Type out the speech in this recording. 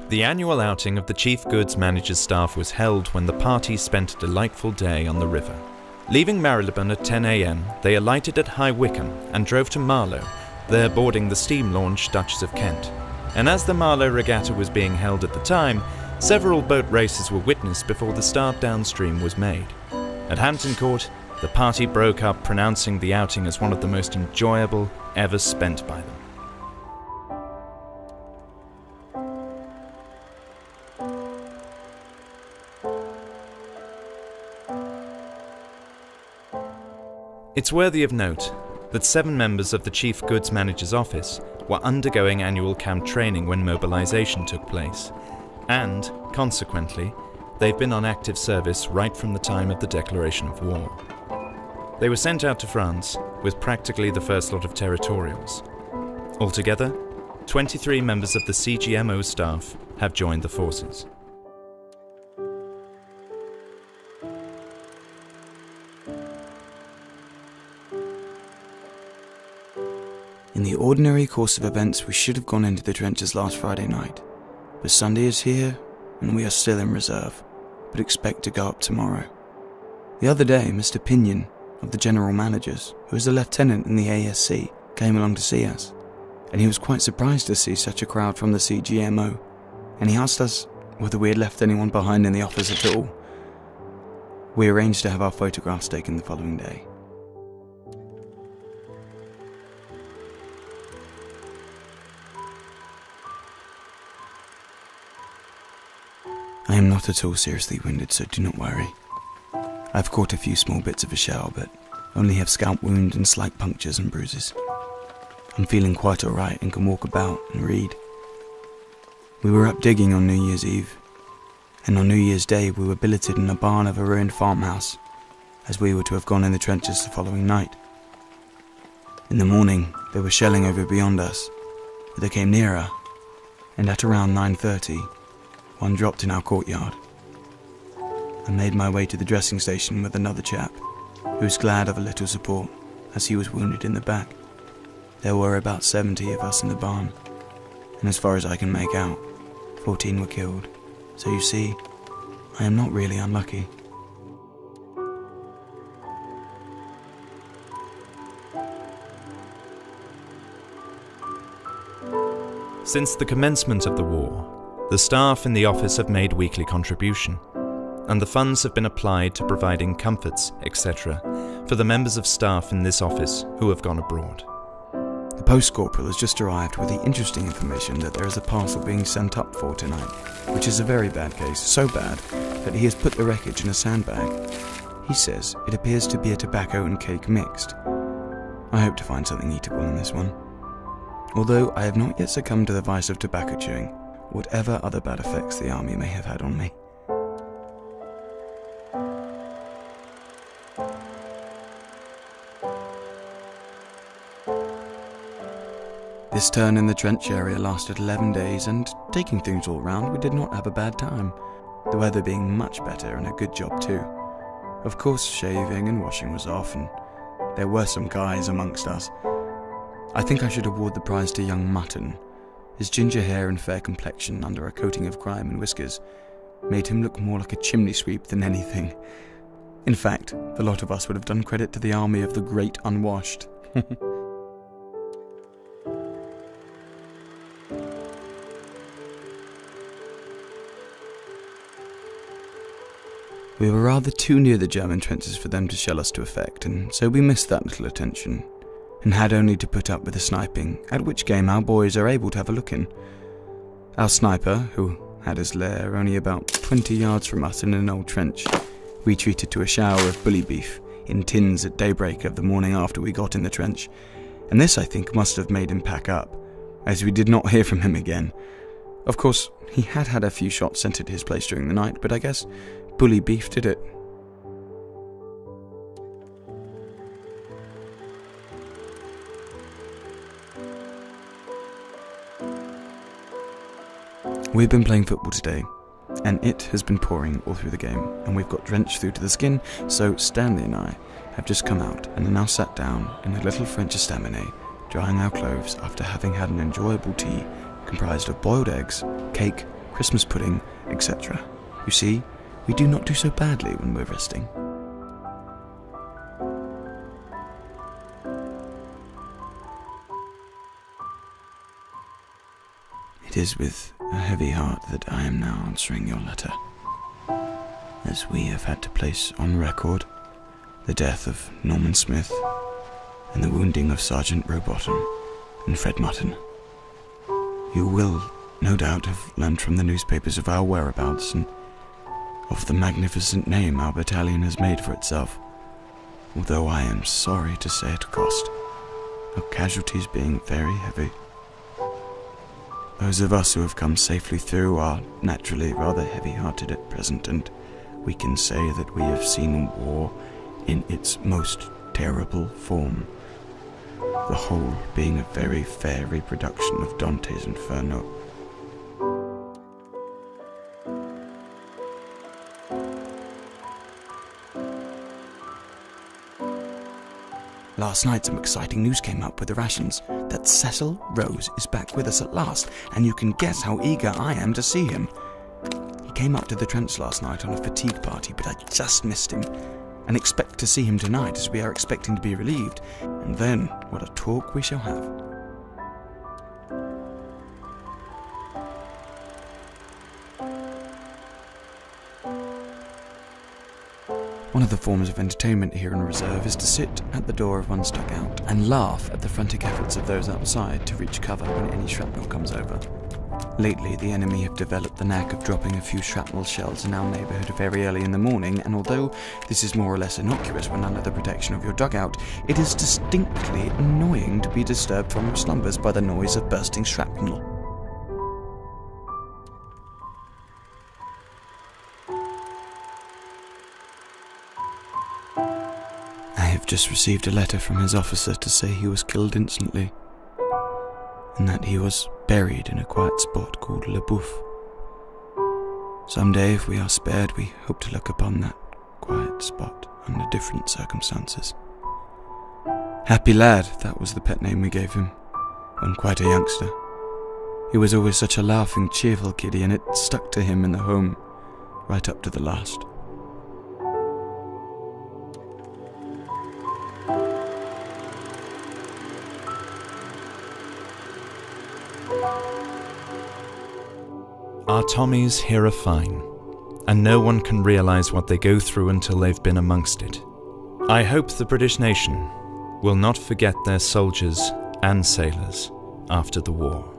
The annual outing of the chief goods manager's staff was held when the party spent a delightful day on the river. Leaving Marylebone at 10 a.m, they alighted at High Wycombe and drove to Marlow, there boarding the steam launch Duchess of Kent. And as the Marlow regatta was being held at the time, several boat races were witnessed before the start downstream was made. At Hampton Court, the party broke up, pronouncing the outing as one of the most enjoyable ever spent by them. It's worthy of note that 7 members of the Chief Goods Manager's office were undergoing annual camp training when mobilisation took place, and, consequently, they've been on active service right from the time of the declaration of war. They were sent out to France with practically the first lot of territorials. Altogether, 23 members of the CGMO staff have joined the forces. In the ordinary course of events, we should have gone into the trenches last Friday night, but Sunday is here and we are still in reserve, but expect to go up tomorrow. The other day, Mr. Pinion, of the General Managers, who is a lieutenant in the ASC, came along to see us, and he was quite surprised to see such a crowd from the CGMO, and he asked us whether we had left anyone behind in the office at all. We arranged to have our photographs taken the following day. I am not at all seriously wounded, so do not worry. I've caught a few small bits of a shell, but only have scalp wounds and slight punctures and bruises. I'm feeling quite alright and can walk about and read. We were up digging on New Year's Eve, and on New Year's Day we were billeted in a barn of a ruined farmhouse, as we were to have gone in the trenches the following night. In the morning they were shelling over beyond us, but they came nearer, and at around 9:30, one dropped in our courtyard. I made my way to the dressing station with another chap, who was glad of a little support, as he was wounded in the back. There were about 70 of us in the barn, and as far as I can make out, 14 were killed. So you see, I am not really unlucky. Since the commencement of the war, the staff in the office have made weekly contribution, and the funds have been applied to providing comforts, etc., for the members of staff in this office who have gone abroad. The post-corporal has just arrived with the interesting information that there is a parcel being sent up for tonight, which is a very bad case, so bad that he has put the wreckage in a sandbag. He says it appears to be a tobacco and cake mixed. I hope to find something eatable in this one. Although I have not yet succumbed to the vice of tobacco chewing, whatever other bad effects the army may have had on me. This turn in the trench area lasted 11 days, and taking things all round, we did not have a bad time, the weather being much better and a good job too. Of course, shaving and washing was off, and there were some guys amongst us. I think I should award the prize to young Mutton. His ginger hair and fair complexion under a coating of grime and whiskers made him look more like a chimney sweep than anything. In fact, the lot of us would have done credit to the army of the Great Unwashed. We were rather too near the German trenches for them to shell us to effect, and so we missed that little attention, and had only to put up with the sniping, at which game our boys are able to have a look in. Our sniper, who had his lair only about 20 yards from us in an old trench, retreated to a shower of bully beef in tins at daybreak of the morning after we got in the trench, and this I think must have made him pack up, as we did not hear from him again. Of course, he had had a few shots sent at his place during the night, but I guess bully beef did it. We've been playing football today, and it has been pouring all through the game, and we've got drenched through to the skin, so Stanley and I have just come out and are now sat down in a little French estaminet, drying our clothes after having had an enjoyable tea comprised of boiled eggs, cake, Christmas pudding, etc. You see, we do not do so badly when we're resting. It is with a heavy heart that I am now answering your letter, as we have had to place on record the death of Norman Smith and the wounding of Sergeant Rowbottom and Fred Mutton. You will, no doubt, have learnt from the newspapers of our whereabouts and of the magnificent name our battalion has made for itself, although I am sorry to say at cost, our casualties being very heavy. Those of us who have come safely through are naturally rather heavy-hearted at present, and we can say that we have seen war in its most terrible form, the whole being a very fair reproduction of Dante's Inferno. Last night some exciting news came up with the rations, that Cecil Rose is back with us at last, and you can guess how eager I am to see him. He came up to the trench last night on a fatigue party, but I just missed him, and expect to see him tonight as we are expecting to be relieved, and then what a talk we shall have. One of the forms of entertainment here in reserve is to sit at the door of one's dugout and laugh at the frantic efforts of those outside to reach cover when any shrapnel comes over. Lately, the enemy have developed the knack of dropping a few shrapnel shells in our neighbourhood very early in the morning, and although this is more or less innocuous when under the protection of your dugout, it is distinctly annoying to be disturbed from your slumbers by the noise of bursting shrapnel. I have just received a letter from his officer to say he was killed instantly, and that he was buried in a quiet spot called Le Boeuf. Someday, if we are spared, we hope to look upon that quiet spot under different circumstances. Happy Lad, that was the pet name we gave him, when quite a youngster. He was always such a laughing, cheerful kiddie, and it stuck to him in the home, right up to the last. Our Tommies here are fine, and no one can realise what they go through until they've been amongst it. I hope the British nation will not forget their soldiers and sailors after the war.